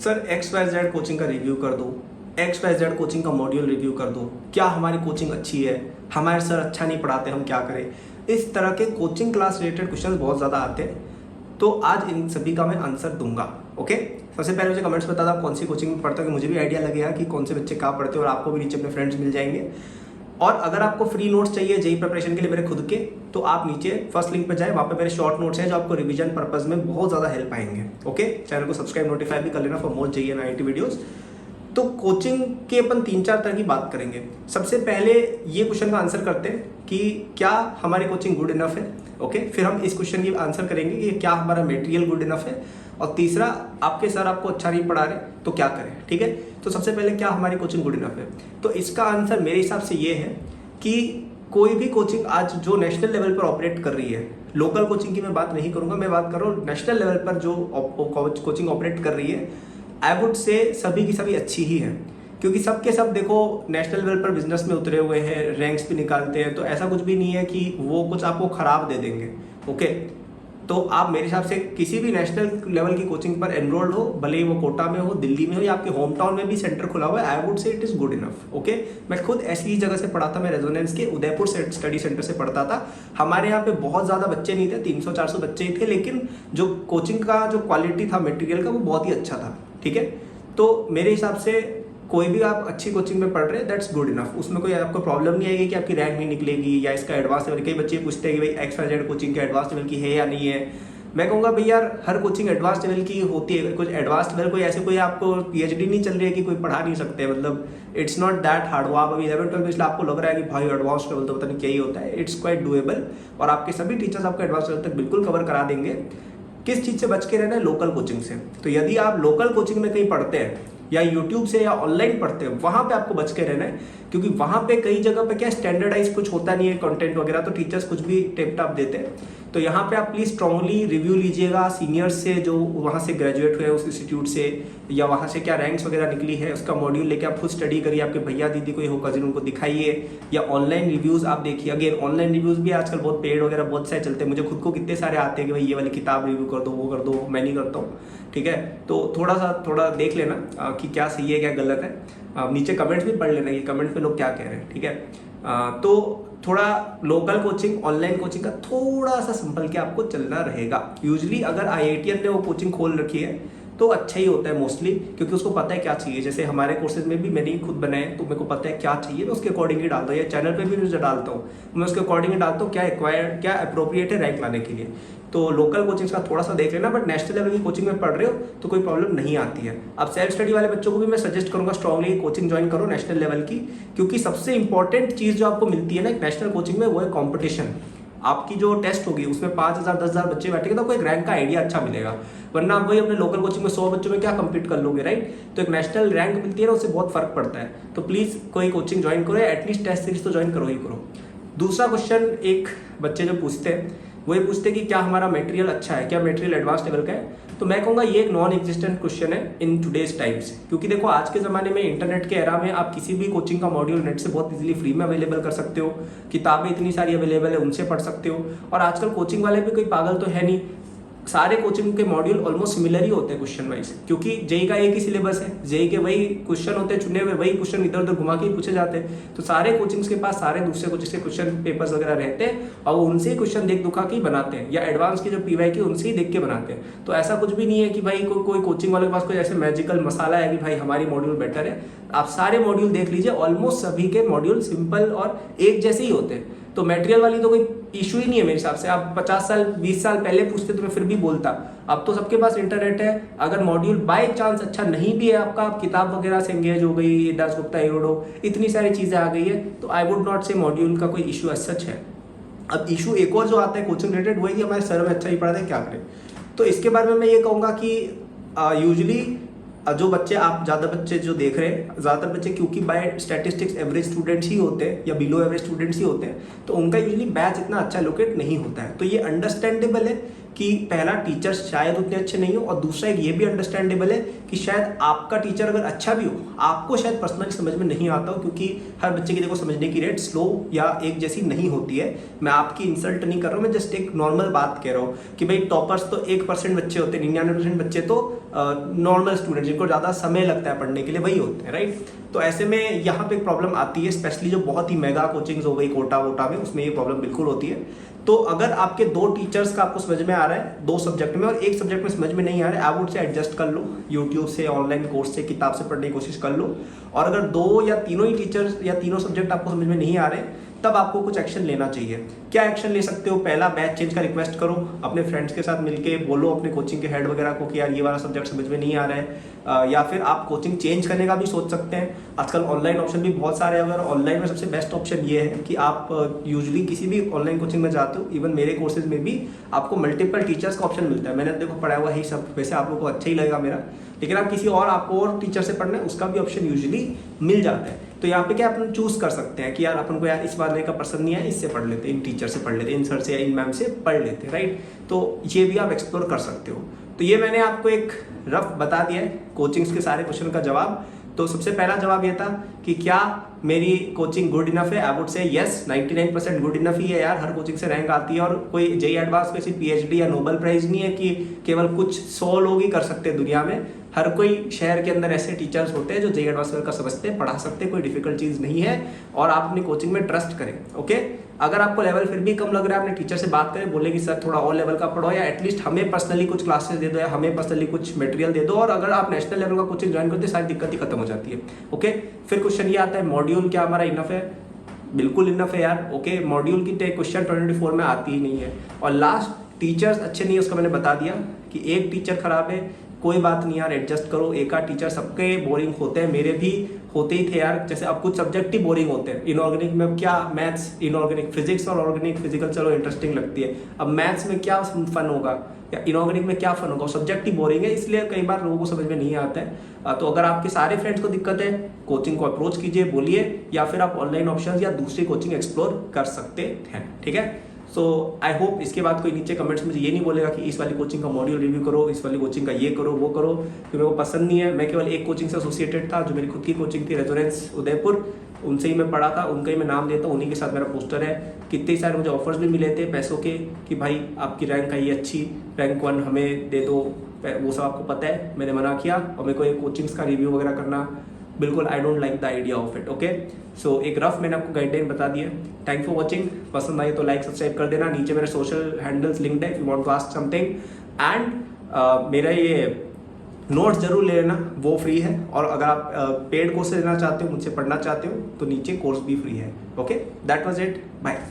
Sir XYZ coaching का review कर दो, XYZ कोचिंग का मॉड्यूल रिव्यू कर दो, क्या हमारी कोचिंग अच्छी है, हमारे सर अच्छा नहीं पढ़ाते, हम क्या करें। इस तरह के कोचिंग क्लास रिलेटेड क्वेश्चन बहुत ज़्यादा आते हैं, तो आज इन सभी का मैं आंसर दूंगा। ओके, सबसे पहले मुझे कमेंट्स बता दो आप कौन सी कोचिंग में पढ़ते हो, कि मुझे भी आइडिया लगेगा कि कौन से बच्चे कहाँ पढ़ते हो और आपको भी नीचे अपने फ्रेंड्स मिल जाएंगे। और अगर आपको फ्री नोट्स चाहिए जेई प्रिपरेशन के लिए मेरे खुद के, तो आप नीचे फर्स्ट लिंक पर जाए, वहाँ पे मेरे शॉर्ट नोट्स हैं जो आपको रिवीजन पर्पज में बहुत ज़्यादा हेल्प आएंगे। ओके, चैनल को सब्सक्राइब नोटिफाई भी कर लेना for more JEE and IIT videos. तो कोचिंग के अपन 3-4 तरह की बात करेंगे। सबसे पहले ये क्वेश्चन का आंसर करते हैं कि क्या हमारी कोचिंग गुड इनफ है। ओके, फिर हम इस क्वेश्चन की आंसर करेंगे कि क्या हमारा मटेरियल गुड इनफ है, और तीसरा आपके सर आपको अच्छा नहीं पढ़ा रहे तो क्या करें। ठीक है, तो सबसे पहले क्या हमारी कोचिंग गुड इनफ है, तो इसका आंसर मेरे हिसाब से ये है कि कोई भी कोचिंग आज जो नेशनल लेवल पर ऑपरेट कर रही है, लोकल कोचिंग की मैं बात नहीं करूंगा, मैं बात कर रहा हूँ नेशनल लेवल पर जो कोचिंग ऑपरेट कर रही है, आई वुड से सभी की सभी अच्छी ही है। क्योंकि सब के सब देखो नेशनल लेवल पर बिजनेस में उतरे हुए हैं, रैंक्स भी निकालते हैं, तो ऐसा कुछ भी नहीं है कि वो कुछ आपको खराब दे देंगे। ओके, तो आप मेरे हिसाब से किसी भी नेशनल लेवल की कोचिंग पर एनरोल्ड हो, भले ही वो कोटा में हो, दिल्ली में हो, या आपके होम टाउन में भी सेंटर खुला हुआ है, आई वुड से it is good enough. Okay, मैं खुद ऐसी ही जगह से पढ़ा था, मैं रेजोनेंस के उदयपुर स्टडी सेंटर से पढ़ता था। हमारे यहाँ पे बहुत ज़्यादा बच्चे नहीं थे, 300-400 बच्चे ही थे, लेकिन जो कोचिंग का जो क्वालिटी था मटेरियल का वो बहुत ही अच्छा था। ठीक है, तो मेरे हिसाब से कोई भी आप अच्छी कोचिंग में पढ़ रहे हैं दैट्स गुड इनफ, उसमें कोई आपको प्रॉब्लम नहीं आएगी कि आपकी रैंक नहीं निकलेगी या इसका एडवांस लेवल। कई बच्चे पूछते हैं कि भाई XYZ कोचिंग के एडवांस लेवल की है या नहीं है। मैं कहूँगा भैया हर कोचिंग एडवांस लेवल की होती है, कुछ एडवांस लेवल कोई ऐसे कोई आपको PhD नहीं चल रही है कि कोई पढ़ा नहीं सकते, मतलब इट्स नॉट दैट हार्ड। वो आप अभी 11-12 में इसलिए आपको लग रहा है कि भाई एडवांस लेवल तो पता नहीं क्या ही होता है, इट्स क्वाइट डूएबल, और आपके सभी टीचर्स आपको एडवांस लेवल तक बिल्कुल कवर करा देंगे। किस चीज़ से बच के रहना है, लोकल कोचिंग से। तो यदि आप लोकल कोचिंग में कहीं पढ़ते हैं या यूट्यूब से या ऑनलाइन पढ़ते हैं, वहां पे आपको बच के रहना है, क्योंकि वहां पे कई जगह पे क्या स्टैंडर्डाइज कुछ होता नहीं है कंटेंट वगैरह, तो टीचर्स कुछ भी टेप टाप देते हैं। तो यहाँ पे आप प्लीज स्ट्रांगली रिव्यू लीजिएगा सीनियर्स से जो वहाँ से ग्रेजुएट हुए उस इंस्टीट्यूट से, या वहाँ से क्या रैंक्स वगैरह निकली है उसका मॉड्यूल लेके आप खुद स्टडी करिए, आपके भैया दीदी कोई हो कजिन उनको दिखाइए, या ऑनलाइन रिव्यूज आप देखिए। अगेन ऑनलाइन रिव्यूज भी आजकल बहुत पेड वगैरह बहुत सारे चलते हैं, मुझे खुद को कितने सारे आते हैं कि भाई ये वाली किताब रिव्यू कर दो, वो कर दो, मैं नहीं करता हूँ। ठीक है, तो थोड़ा देख लेना कि क्या सही है क्या गलत है। नीचे कमेंट्स भी पढ़ लेना कि कमेंट्स में लोग क्या कह रहे हैं। ठीक है, तो थोड़ा लोकल कोचिंग ऑनलाइन कोचिंग का थोड़ा सा संभल के आपको चलना रहेगा। यूजली अगर IITian ने वो कोचिंग खोल रखी है तो अच्छा ही होता है मोस्टली, क्योंकि उसको पता है क्या चाहिए। जैसे हमारे कोर्सेज में भी मैंने खुद बनाए, तो मेरे को पता है क्या चाहिए, मैं उसके अकॉर्डिंग ही डालता हूँ, या चैनल पे भी मैं डालता हूँ, मैं उसके अकॉर्डिंग ही डालता हूँ क्या एक्वायर्ड क्या अप्रोप्रिएट है रैंक लाने के लिए। तो लोकल कोचिंग का थोड़ा सा देख लेना, बट नेशनल लेवल की कोचिंग में पढ़ रहे हो तो कोई प्रॉब्लम नहीं आती है। अब सेल्फ स्टडी वाले बच्चों को भी मैं सजेस्ट करूंगा स्ट्रांगली कोचिंग ज्वाइन करो नेशनल लेवल की, क्योंकि सबसे इंपॉर्टेंट चीज जो आपको मिलती है ना एक नेशनल कोचिंग में, वो है कॉम्पिटिशन। आपकी जो टेस्ट होगी उसमें 5,000-10,000 बच्चे बैठेंगे तो आपको एक रैंक का आइडिया अच्छा मिलेगा, वरना आप वही अपने लोकल कोचिंग में 100 बच्चों में क्या कम्पीट कर लोगे, राइट। तो एक नेशनल रैंक मिलती है ना, उससे बहुत फर्क पड़ता है। तो प्लीज कोई कोचिंग ज्वाइन करो, एटलीस्ट टेस्ट सीरीज तो ज्वाइन करो ही करो। दूसरा क्वेश्चन एक बच्चे जो पूछते हैं वो ये पूछते हैं कि क्या हमारा मटेरियल अच्छा है, क्या मटेरियल एडवांस लेवल का है। तो मैं कहूँगा ये एक नॉन एग्जिस्टेंट क्वेश्चन है इन टुडेज टाइम्स, क्योंकि देखो आज के ज़माने में इंटरनेट के एरा में आप किसी भी कोचिंग का मॉड्यूल नेट से बहुत इजीली फ्री में अवेलेबल कर सकते हो, किताबें इतनी सारी अवेलेबल है उनसे पढ़ सकते हो। और आजकल कोचिंग वाले भी कोई पागल तो है नहीं, सारे कोचिंग के मॉड्यूल ऑलमोस्ट सिमिलर ही होते हैं क्वेश्चन वाइज, क्योंकि जेई का एक ही सिलेबस है, जेई के वही क्वेश्चन होते हैं चुने हुए, वही क्वेश्चन इधर उधर घुमा के पूछे जाते हैं। तो सारे कोचिंग्स के पास सारे दूसरे कोचिंग्स के क्वेश्चन पेपर्स वगैरह रहते हैं, और वो उनसे ही क्वेश्चन देख दुखा के बनाते हैं, या एडवांस के जो PY उनसे ही देख के बनाते हैं। तो ऐसा कुछ भी नहीं है कि भाई कोई कोचिंग वाले के पास कोई ऐसे मैजिकल मसाला है कि भाई हमारी मॉड्यूल बेटर है। आप सारे मॉड्यूल देख लीजिए, ऑलमोस्ट सभी के मॉड्यूल सिंपल और एक जैसे ही होते हैं। तो मटेरियल वाली तो कोई इशू ही नहीं है मेरे हिसाब से। आप 50 साल 20 साल पहले पूछते तो मैं फिर भी बोलता, अब तो सबके पास इंटरनेट है। अगर मॉड्यूल बाय चांस अच्छा नहीं भी है आपका, आप किताब वगैरह से एंगेज हो गई, दासगुप्ता एरोडो, इतनी सारी चीजें आ गई है, तो आई वुड नॉट से मॉड्यूल का कोई इशू सच है। अब इशू एक और जो आता है कोचिंग रिलेटेड, वही हमारे सर में अच्छा ही पढ़ाते हैं, क्या करें। तो इसके बारे में मैं ये कहूँगा कि यूजली जो बच्चे आप ज़्यादा बच्चे जो देख रहे हैं, ज़्यादातर बच्चे क्योंकि बाय स्टैटिस्टिक्स एवरेज स्टूडेंट्स ही होते हैं या बिलो एवरेज स्टूडेंट्स ही होते हैं, तो उनका यूजली बैच इतना अच्छा लोकेट नहीं होता है। तो ये अंडरस्टैंडेबल है कि पहला टीचर शायद उतने अच्छे नहीं हो, और दूसरा एक ये भी अंडरस्टैंडेबल है कि शायद आपका टीचर अगर अच्छा भी हो, आपको शायद पर्सनली समझ में नहीं आता हो, क्योंकि हर बच्चे की देखो समझने की रेट स्लो या एक जैसी नहीं होती है। मैं आपकी इंसल्ट नहीं कर रहा हूँ, मैं जस्ट एक नॉर्मल बात कह रहा हूँ कि भाई टॉपर्स तो 1% बच्चे होते हैं, 99% बच्चे तो नॉर्मल स्टूडेंट जिनको ज़्यादा समय लगता है पढ़ने के लिए वही होते हैं, राइट। तो ऐसे में यहाँ पे एक प्रॉब्लम आती है, स्पेशली जो बहुत ही मेगा कोचिंग्स हो गई कोटा वोटा में, उसमें ये प्रॉब्लम बिल्कुल होती है। तो अगर आपके 2 टीचर्स का आपको समझ में आ रहा है 2 सब्जेक्ट में, और एक सब्जेक्ट में समझ में नहीं आ रहा है, आप वुड से एडजस्ट कर लो, यूट्यूब से, ऑनलाइन कोर्स से, किताब से पढ़ने की कोशिश कर लो। और अगर 2 या तीनों ही टीचर्स या तीनों सब्जेक्ट आपको समझ में नहीं आ रहे, तब आपको कुछ एक्शन लेना चाहिए। क्या एक्शन ले सकते हो? पहला, बैच चेंज का रिक्वेस्ट करो, अपने फ्रेंड्स के साथ मिलके बोलो अपने कोचिंग के हेड वगैरह को कि यार ये वाला सब्जेक्ट समझ में नहीं आ रहा है। या फिर आप कोचिंग चेंज करने का भी सोच सकते हैं। आजकल ऑनलाइन ऑप्शन भी बहुत सारे हैं। अगर ऑनलाइन में सबसे बेस्ट ऑप्शन ये है कि आप यूजुअली किसी भी ऑनलाइन कोचिंग में जाते हो, इवन मेरे कोर्सेज में भी आपको मल्टीपल टीचर्स का ऑप्शन मिलता है। मैंने देखो पढ़ा हुआ ही सब, वैसे आप लोगों को अच्छा ही लगेगा मेरा, लेकिन आप किसी और आपको और टीचर से पढ़ना है उसका भी ऑप्शन यूजुअली मिल जाता है। तो यहाँ पे क्या अपन चूज कर सकते हैं कि यार अपन को यार इस वाले का पसंद नहीं है, इससे पढ़ लेते हैं, इन टीचर से पढ़ लेते हैं, इन सर से या इन मैम से पढ़ लेते हैं, राइट। तो ये भी आप एक्सप्लोर कर सकते हो। तो ये मैंने आपको एक रफ बता दिया है कोचिंग्स के सारे क्वेश्चन का जवाब। तो सबसे पहला जवाब ये था कि क्या मेरी कोचिंग गुड इनफ है? I would say yes, 99% good enough ही है यार। हर कोचिंग से रैंक आती है, और कोई जेईई एडवांस में सिर्फ पीएचडी या नोबेल प्राइज नहीं है कि केवल कुछ 100 लोग ही कर सकते हैं दुनिया में। हर कोई शहर के अंदर ऐसे टीचर्स होते हैं जो जेईई एडवांस का समझते हैं, पढ़ा सकते हैं, कोई डिफिकल्ट चीज़ नहीं है। और आप अपनी कोचिंग में ट्रस्ट करें, ओके। अगर आपको लेवल फिर भी कम लग रहा है, अपने टीचर से बात करें, बोले कि सर थोड़ा और लेवल का पढ़ो, या एटलीस्ट हमें पर्सनली कुछ क्लासेस दे दो, या हमें पर्सनली कुछ मटेरियल दे दो। और अगर आप नेशनल लेवल का कोचिंग ज्वाइन करते हैं, सारी दिक्कत ही खत्म हो जाती है, ओके। फिर क्वेश्चन ये आता है, मॉड्यूल क्या हमारा इनफ है? बिल्कुल इनफ है यार, ओके। मॉड्यूल की क्वेश्चन 2024 में आती ही नहीं है। और लास्ट, टीचर्स अच्छे नहीं है, उसका मैंने बता दिया कि एक टीचर खराब है, कोई बात नहीं यार, एडजस्ट करो। एक आध टीचर सबके बोरिंग होते हैं, मेरे भी होते ही थे यार। जैसे अब कुछ सब्जेक्ट ही बोरिंग होते हैं। इनऑर्गेनिक में क्या, मैथ्स, इनऑर्गेनिक, फिजिक्स और ऑर्गेनिक, फिजिकल चलो इंटरेस्टिंग लगती है। अब मैथ्स में क्या फन होगा, या इनऑर्गेनिक में क्या फन होगा? सब्जेक्ट ही बोरिंग है, इसलिए कई बार लोगों को समझ में नहीं आता है। तो अगर आपके सारे फ्रेंड्स को दिक्कत है, कोचिंग को अप्रोच कीजिए, बोलिए, या फिर आप ऑनलाइन ऑप्शन या दूसरी कोचिंग एक्सप्लोर कर सकते हैं, ठीक है। सो आई होप इसके बाद कोई नीचे कमेंट्स मुझे ये नहीं बोलेगा कि इस वाली कोचिंग का मॉड्यूल रिव्यू करो, इस वाली कोचिंग का ये करो, वो करो, क्योंकि मेरे को पसंद नहीं है। मैं केवल एक कोचिंग से एसोसिएटेड था, जो मेरी खुद की कोचिंग थी, रेजोनेंस उदयपुर, उनसे ही मैं पढ़ा था, उनका ही मैं नाम देता हूँ, उन्हीं के साथ मेरा पोस्टर है। कितने सारे मुझे ऑफर्स भी मिले थे पैसों के कि भाई आपकी रैंक आई अच्छी, रैंक 1 हमें दे दो, वो सब आपको पता है। मैंने मना किया, और मेरे को एक कोचिंग्स का रिव्यू वगैरह करना बिल्कुल I don't like the idea of it, okay. So एक रफ मैंने आपको गाइडलाइन बता दी है। Thank for watching. पसंद आए तो लाइक सब्सक्राइब कर देना। नीचे मेरे सोशल हैंडल्स लिंक्ड है if you want to ask something. And मेरा ये नोट्स जरूर ले लेना, वो फ्री है। और अगर आप पेड कोर्स लेना चाहते हो, मुझसे पढ़ना चाहते हो, तो नीचे कोर्स भी फ्री है, okay. That was it, bye.